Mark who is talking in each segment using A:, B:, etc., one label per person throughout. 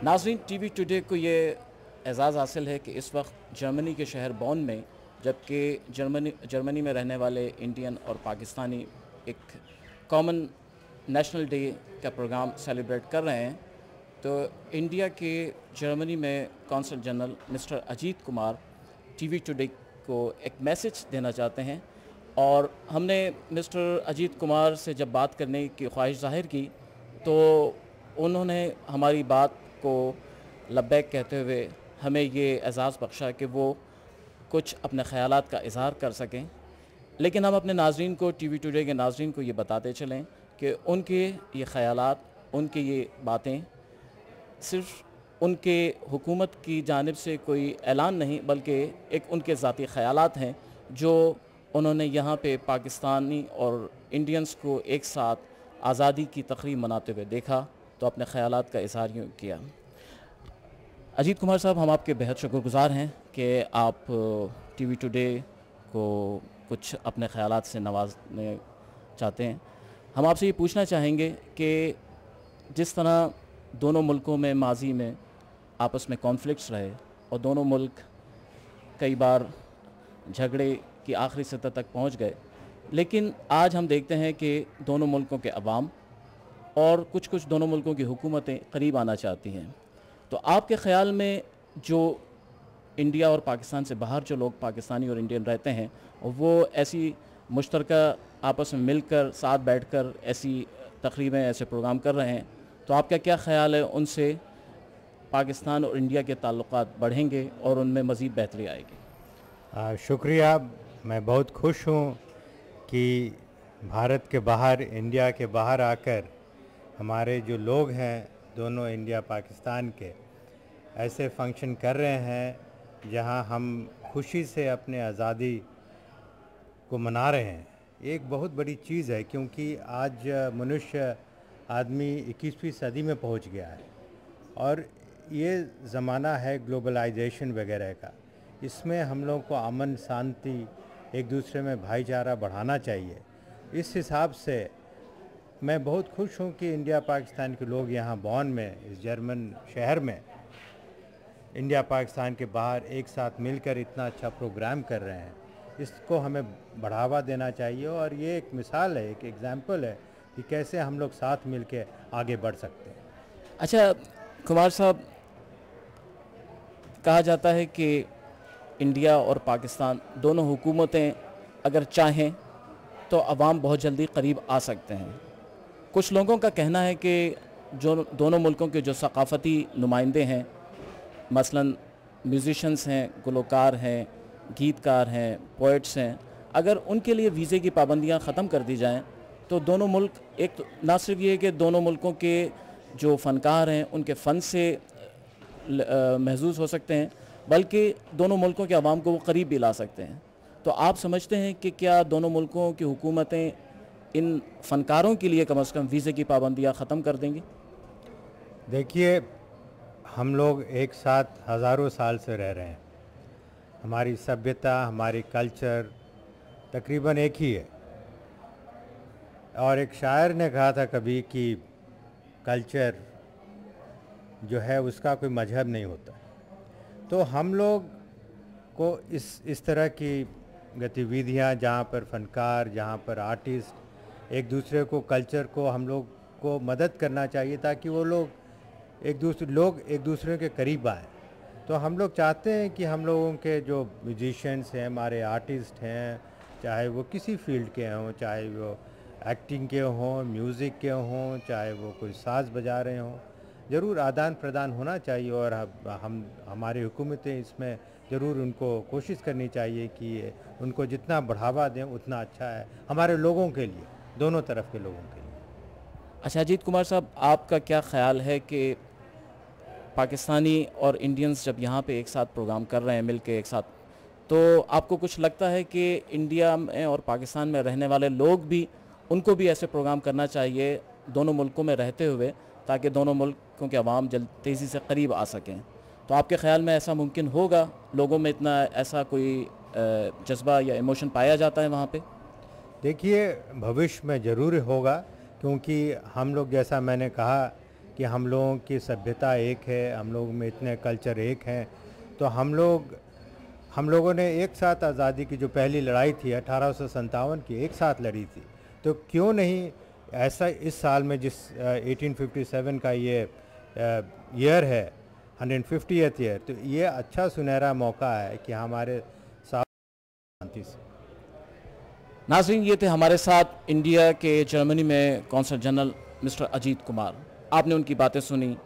A: नाज़रीन, TV today को ये एज़ाज़ हासिल है कि इस वक्त जर्मनी के शहर बॉन में, जबकि जर्मनी में रहने वाले इंडियन और पाकिस्तानी एक कॉमन नेशनल डे का प्रोग्राम सेलिब्रेट कर रहे हैं, तो इंडिया के जर्मनी में consul general mister Ajit Kumar TV today को एक मैसेज देना चाहते हैं। और हमने मिस्टर अजीत कुमार से जब बात करने की ख्वाहिश ज़ाहिर की तो उन्होंने हमारी बात को लब्बैक कहते हुए हमें ये एज़ाज़ बख्शा कि वो कुछ अपने ख़यालात का इज़हार कर सकें। लेकिन हम अपने नाज़रीन को, टीवी टुडे के नाज़रीन को ये बताते चलें कि उनके ये ख़यालात, उनके ये बातें सिर्फ़ उनके हुकूमत की जानिब से कोई ऐलान नहीं, बल्कि एक उनके ज़ाती ख़यालात हैं जो उन्होंने यहाँ पे पाकिस्तानी और इंडियंस को एक साथ आज़ादी की तक़रीब मनाते हुए देखा, तो अपने ख़यालात का इज़हार यूँ किया। अजीत कुमार साहब, हम आपके बेहद शुक्रगुज़ार हैं कि आप टीवी टुडे को कुछ अपने ख़यालात से नवाजने चाहते हैं। हम आपसे ये पूछना चाहेंगे कि जिस तरह दोनों मुल्कों में माजी में आपस में कॉन्फ्लिक्ट्स रहे और दोनों मुल्क कई बार झगड़े की आखिरी सतह तक पहुंच गए, लेकिन आज हम देखते हैं कि दोनों मुल्कों के अवाम और कुछ दोनों मुल्कों की हुकूमतें करीब आना चाहती हैं। तो आपके ख़्याल में जो इंडिया और पाकिस्तान से बाहर जो लोग पाकिस्तानी और इंडियन रहते हैं, वो ऐसी मुश्तरका आपस में मिलकर साथ बैठकर ऐसी तकरीबें, ऐसे प्रोग्राम कर रहे हैं, तो आपका क्या ख़्याल है, उनसे पाकिस्तान और इंडिया के ताल्लुकात बढ़ेंगे और उनमें मज़ीद बेहतरी आएगी?
B: शुक्रिया। मैं बहुत खुश हूँ कि भारत के बाहर, इंडिया के बाहर आकर हमारे जो लोग हैं दोनों इंडिया पाकिस्तान के ऐसे फंक्शन कर रहे हैं जहां हम खुशी से अपने आज़ादी को मना रहे हैं। एक बहुत बड़ी चीज़ है, क्योंकि आज मनुष्य, आदमी 21वीं सदी में पहुंच गया है और ये ज़माना है ग्लोबलाइजेशन वगैरह का। इसमें हम लोग को अमन, शांति, एक दूसरे में भाईचारा बढ़ाना चाहिए। इस हिसाब से मैं बहुत खुश हूँ कि इंडिया पाकिस्तान के लोग यहाँ बॉन में, इस जर्मन शहर में, इंडिया पाकिस्तान के बाहर एक साथ मिलकर इतना अच्छा प्रोग्राम कर रहे हैं। इसको हमें बढ़ावा देना चाहिए और ये एक मिसाल है, एक एग्जाम्पल है कि कैसे हम लोग साथ मिलकर आगे बढ़ सकते हैं।
A: अच्छा कुमार साहब, कहा जाता है कि इंडिया और पाकिस्तान दोनों हुकूमतें अगर चाहें तो अवाम बहुत जल्दी करीब आ सकते हैं। कुछ लोगों का कहना है कि जो दोनों मुल्कों के जो सकाफ़ती नुमाइंदे हैं, मसलन म्यूज़िशंस हैं, गुलकार हैं, गीतकार हैं, पोइट्स हैं, अगर उनके लिए वीज़े की पाबंदियां ख़त्म कर दी जाएं तो दोनों मुल्क, एक तो ना सिर्फ ये कि दोनों मुल्कों के जो फ़नकार हैं उनके फ़न से महसूस हो सकते हैं, बल्कि दोनों मुल्कों के अवाम को वो करीब भी ला सकते हैं। तो आप समझते हैं कि क्या दोनों मुल्कों की हुकूमतें इन फ़नकारों के लिए कम से कम वीज़े की पाबंदियां ख़त्म कर देंगी?
B: देखिए, हम लोग एक साथ हज़ारों साल से रह रहे हैं। हमारी सभ्यता, हमारी कल्चर तकरीबन एक ही है। और एक शायर ने कहा था कभी कि कल्चर जो है उसका कोई मजहब नहीं होता। तो हम लोग को इस तरह की गतिविधियां, जहाँ पर फ़नकार, जहाँ पर आर्टिस्ट एक दूसरे को, कल्चर को, हम लोग को मदद करना चाहिए ताकि वो लोग एक दूसरे के करीब आए। तो हम लोग चाहते हैं कि हम लोगों के जो म्यूजिशियंस हैं, हमारे आर्टिस्ट हैं, चाहे वो किसी फील्ड के हों, चाहे वो एक्टिंग के हों, म्यूज़िक के हों, चाहे वो कोई साज़ बजा रहे हों, ज़रूर आदान प्रदान होना चाहिए। और हमारी हुकूमतें इसमें ज़रूर उनको कोशिश करनी चाहिए कि उनको जितना बढ़ावा दें उतना अच्छा है हमारे लोगों के लिए, दोनों तरफ के लोगों के लिए।
A: अच्छा अजीत कुमार साहब, आपका क्या ख़्याल है कि पाकिस्तानी और इंडियंस जब यहाँ पे एक साथ प्रोग्राम कर रहे हैं मिल के एक साथ, तो आपको कुछ लगता है कि इंडिया में और पाकिस्तान में रहने वाले लोग भी, उनको भी ऐसे प्रोग्राम करना चाहिए दोनों मुल्कों में रहते हुए, ताकि दोनों मुल्कों के अवाम तेज़ी से करीब आ सकें? तो आपके ख़्याल में ऐसा मुमकिन होगा? लोगों में इतना ऐसा कोई जज्बा या इमोशन पाया जाता है वहाँ पे?
B: देखिए, भविष्य में ज़रूर होगा, क्योंकि हम लोग, जैसा मैंने कहा कि हम लोगों की सभ्यता एक है, हम लोग में इतने कल्चर एक हैं। तो हम लोगों ने एक साथ आज़ादी की जो पहली लड़ाई थी 1857 की, एक साथ लड़ी थी। तो क्यों नहीं ऐसा इस साल में जिस 1857 का ये ईयर है, 150th ईयर, तो ये अच्छा सुनहरा मौका है कि हमारे साथ शांति से।
A: नाज़रीन, ये थे हमारे साथ इंडिया के जर्मनी में consul general mister Ajit Kumar. आपने उनकी बातें सुनी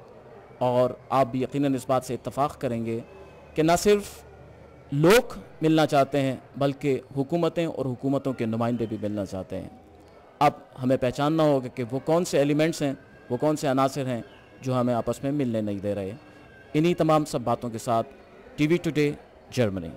A: और आप भी यकीनन इस बात से इत्तफाक करेंगे कि न सिर्फ लोग मिलना चाहते हैं बल्कि हुकूमतें और हुकूमतों के नुमाइंदे भी मिलना चाहते हैं। अब हमें पहचानना होगा कि वो कौन से एलिमेंट्स हैं, वो कौन से अनासर हैं जो हमें आपस में मिलने नहीं दे रहे। इन्हीं तमाम सब बातों के साथ TV टुडे जर्मनी।